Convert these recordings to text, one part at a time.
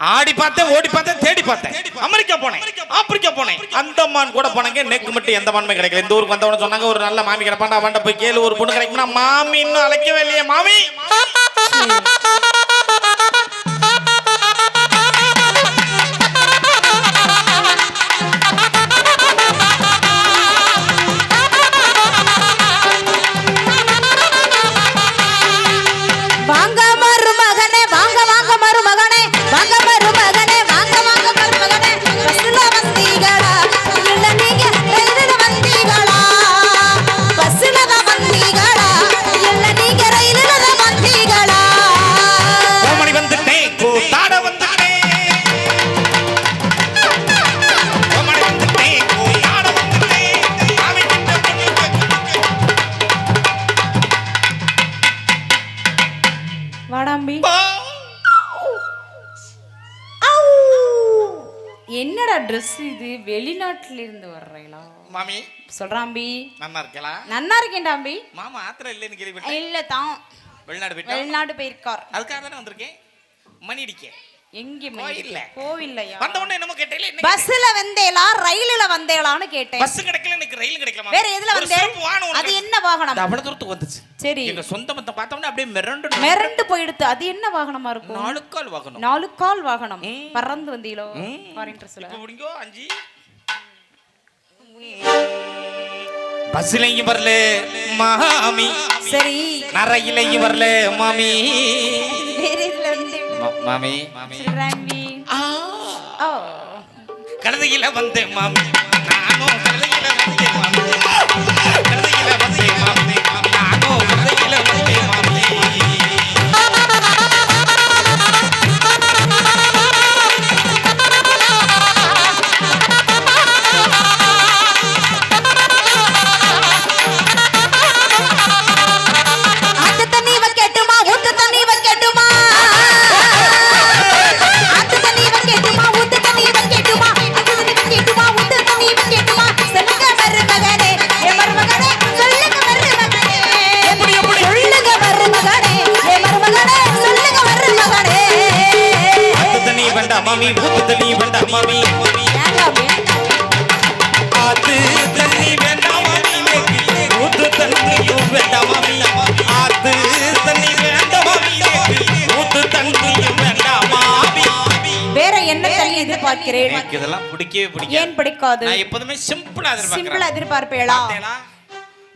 ஆடி பார்த்தேன், ஓடி பார்த்தேன், தேடி பார்த்தேன். அமெரிக்கா போனேன், ஆப்பிரிக்கா போனேன், அந்தமான் கூட போனேங்க. நெக்கு மட்டும் எந்த மானுமே கிடைக்கல. இந்த ஊருக்கு வந்தவன சொன்னாங்க ஒரு நல்ல மாமி கிடைப்பாண்டா, அவன்கிட்ட போய் கேளு ஒரு பொண்ணு கிடைக்கும்னா. மாமி இன்னும் அழைக்கவே இல்லையே. மாமி என்னடா ட்ரெஸ் இது? வெளிநாட்டுல இருந்து வர்றீங்களா? மாமி சொல்றாம்பி. நல்லா இருக்கலாம். நல்லா இருக்கேன்டாம்பி. மாமா ஆத்திர இல்லைன்னு கேள்விப்பட்டேன். இல்ல தான் வெளிநாடு போயிருக்கார். அதுக்காக தானே வந்திருக்கேன். மணி அடிக்க எங்க கோயில்ல கோவில்லையா? வந்த உடனே என்னமோ கேட்டேல. பஸ்ல வந்தேளா ரயில்ல வந்தேளான்னு கேட்டேன். பஸ் கிடைக்கல, எனக்கு ரயில் கிடைக்கல. வேற எதுல வந்தே? அது என்ன வாகனம்? அவ்வளவு தூரத்துக்கு வந்துச்சு. சரி, எங்க சொந்த மத்த பார்த்தோம்னா அப்படியே மிரண்டு போயிடுது. அது என்ன வாகனமா இருக்கும்? 4 கால் வாகனம். 4 கால் வாகனம். பறந்து வந்தீளோ ஃபாரின் ட்ரெஸ்ல? இப்ப முடிங்கோ 5 பஸ்லயும் வரல மாமி. சரி, நரையிலையும் வரல மாமி. வேற எதுல வந்து மாமி? சொல்றாம்பி. கழுதையில வந்தே மாமி. நானும் கழுதையில வந்தே மாமி. கழுதையில வந்தே மாமி. நானும் கழுதையில வந்தே மாமி. மாமி ஊத்து தண்ணி வேண்டாம் மாமி. ஆத்து தண்ணி வேண்டாம் மாமி. ஊத்து தண்ணியும் வேண்டாம் மாமி. ஆத்து தண்ணி வேண்டாம் மாமி. ஊத்து தண்ணியும் வேண்டாம் மாமி. வேற என்ன தண்ணி எதிர்பார்க்கிறேன்? எனக்கு இதெல்லாம் பிடிக்கவே பிடிக்காது. ஏன் பிடிக்காது? நான் எப்பவுமே சிம்பிளா எதிர்பார்ப்பேளா?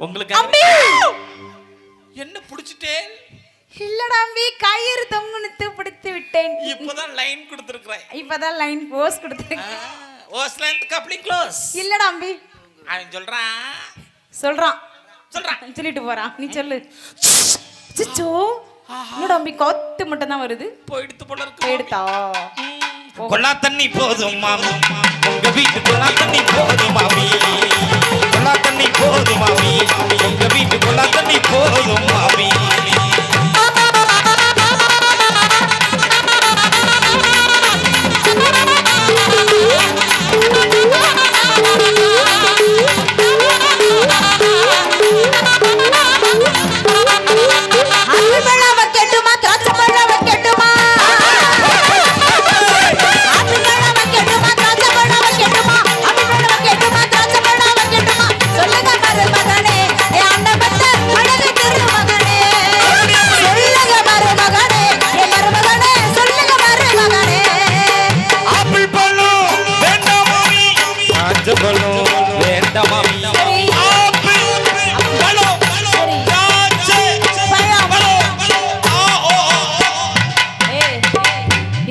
உங்களுக்கு என்ன பிடிச்சிட்டே? இல்லடாம்பி, கயிறு தொங்குனித்து பிடித்து விட்டேன். இப்பதான் லைன் கொடுத்திருக்கேன். இப்பதான் லைன் போஸ் கொடுத்திருக்கேன். ஓஸ்ல இருந்து கப்ளிங் க்ளோஸ். இல்லடாம்பி, அவன் சொல்றான் சொல்லிட்டு போறான். நீ சொல்லு. சிச்சோ, என்னடாம்பி காத்து மட்டும் தான் வருது. போயிடுத்து போல இருக்கு. போயிடுதா? கொள்ளா தண்ணி போதும் மாமி. உங்க வீட்டு கொள்ளா தண்ணி போதும் மாமி. கொள்ளா தண்ணி போதும் மாமி. உங்க வீட்டு கொள்ளா தண்ணி போதும் மாமி.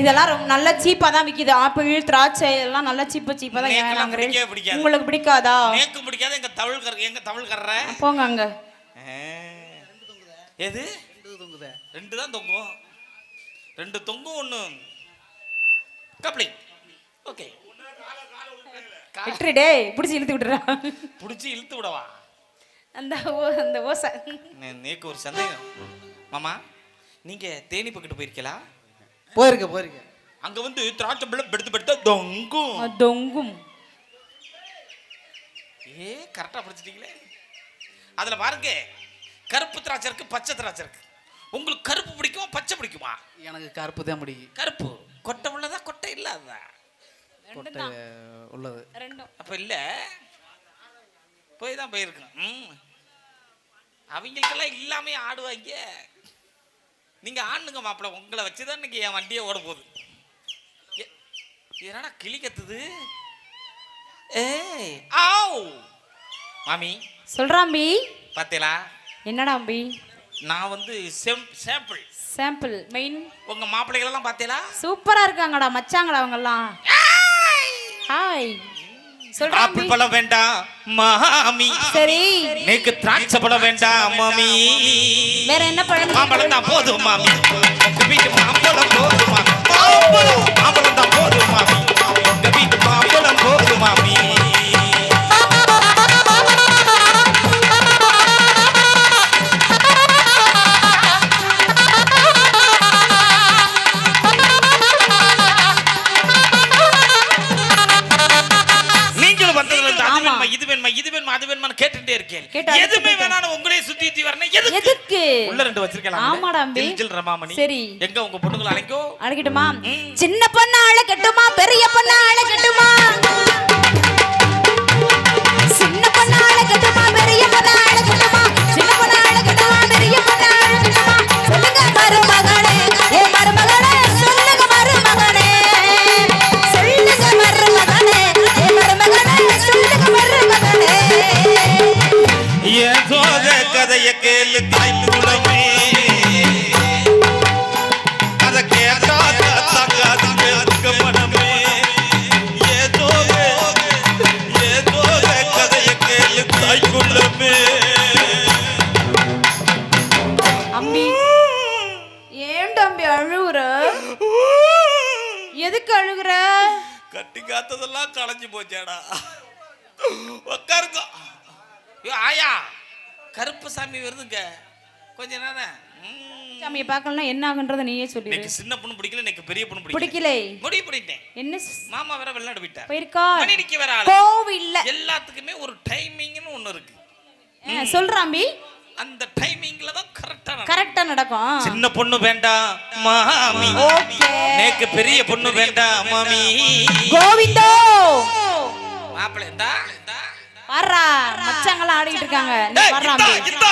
இதெல்லாம் நல்ல சீப்பா தான் விக்குது. ஆப்பிள், திராட்சை எல்லாம் நல்ல சீப்பா தான் வாங்குறேன். உங்களுக்கு பிடிக்காதா? எனக்கு பிடிக்காது. எங்க தவள் கர்ற போங்க அங்க. எது? 2 தான் தொங்கும். 2 தொங்கும், 1 கப்ளி. ஓகே, விட்டுடே. புடிச்சு இழுத்து விடுறா. புடிச்சு இழுத்து விடவா? அந்த ஓசை. நேக்கு ஒரு சந்தேகம் மாமா. நீங்க தேனி பக்கத்து போயிருக்கீங்களா? போயிருக்கேன். அங்க வந்து திராட்சை பழம் பெடுத்து தொங்கும். கரெக்டா படிச்சிட்டீங்களே. அதுல பாருங்க, கருப்பு திராட்சை இருக்கு, பச்சை திராட்சை இருக்கு. உங்களுக்கு கருப்பு பிடிக்குமா பச்சை பிடிக்குமா? எனக்கு கருப்பு தான் பிடிக்கும். கருப்பு கொட்டை உள்ளதா இல்லாதா? ரெண்டும் தான். உள்ளது ரெண்டும். அப்ப இல்ல போய் தான் போயிருக்கேன். அவங்களுக்கெல்லாம் இல்லாம ஆடுவாங்க. நீங்க ஆடுங்க மாப்பிள்ள, உங்களை வச்சுதான் இன்னைக்கு என் வண்டியே ஓட போகுது. என்னடா கிளி கத்துது? ஏய் ஆவ் மாமி சொல்றாம்பி. பாத்தீங்களா? என்னடா அம்பி? நான் வந்து சாம்பிள் சாம்பிள் மெயின். உங்க மாப்பிள்ளைகள் எல்லாம் பாத்தீங்களா? சூப்பரா இருக்காங்கடா மச்சாங்கடா அவங்க எல்லாம். ஹாய். சொல்றாம்பி. ஆப்பிள் பழம் வேண்டாம் மாமி. சரி. நேக்கு திராட்சை பழம் வேண்டாம் மாமி. வேற என்ன பழம்? மாம்பழம் தான் போதும் மாமி. உங்க வீட்டு மாம்பழம் போதும் மாமி. மாம்பழம் தான் போதும் மாமி. உங்க வீட்டு மாம்பழம் போதும் மாமி. நீங்களும் வந்ததுல இருந்து அது வேணுமா இது வேணுமா இது வேணுமா அது வேணுமான்னு கேட்டுட்டே இருக்கேன். எதுவுமே வேணாலும் உங்களே சுத்தி வரணும். எதுக்கு? உள்ள ரெண்டு வச்சிருக்கலாம். ஆமாடா அம்பி. ஜில் ரமாமணி. சரி. எங்க உங்க பொண்ணுங்களை அழைக்கோ? அழைக்கட்டுமா? சின்ன பொண்ணு அழைக்கட்டுமா பெரிய பொண்ணு அழைக்கட்டுமா? சின்ன பொண்ணு அழைக்கட்டுமா பெரிய பொண்ணு அழைக்கட்டுமா? சின்ன பொண்ணு அழைக்கட்டுமா பெரிய பொண்ணு அழைக்கட்டுமா? சொல்லுங்க மருமகளே ஏ மருமகளே சொல்லுங்க மருமகளே. சொல்லுங்க மருமகளே ஏ மருமகளே சொல்லுங்க மருமகளே. ஏன் சோக கதைய கேளு தாய் குலமே. அத கேட்டா தங்காது கேட்க மனமே. ஏதோ கதைய கேளு தாய் குலமே. அம்பி ஏன் தம்பி அழுகுற? எதுக்கு அழுகுற? கட்டி காத்ததெல்லாம் களைஞ்சு போச்சேடா. உட்காருங்க. ஆயா கருப்பு சாமி வருதுங்க கொஞ்ச நேரம். சாமியை பார்க்கலன்னா என்ன ஆகுன்றத நீயே சொல்லு. எனக்கு சின்ன பொண்ணு பிடிக்கல, எனக்கு பெரிய பொண்ணு பிடிக்கல. முடிவு பண்ணிட்டேன். என்ன மாமா வேற வெளிநாடு போயிட்டார். போயிருக்கா? மணிக்கு வேற ஆளு. கோவில்ல எல்லாத்துக்குமே ஒரு டைமிங்னு ஒண்ணு இருக்கு. சொல்றாம்பி. அந்த டைமிங்ல தான் கரெக்ட்டா நடக்கும். சின்ன பொண்ணு வேண்டாம் மாமி. ஓகே. நேக்கு பெரிய பொண்ணு வேண்டாம் மாமி. கோவிந்தோ மாப்பிள்ளை இந்தா பாறா மச்சாங்கலாம் ஆடிட்டு இருக்காங்க. நீ பாறா அம்பி. இந்தா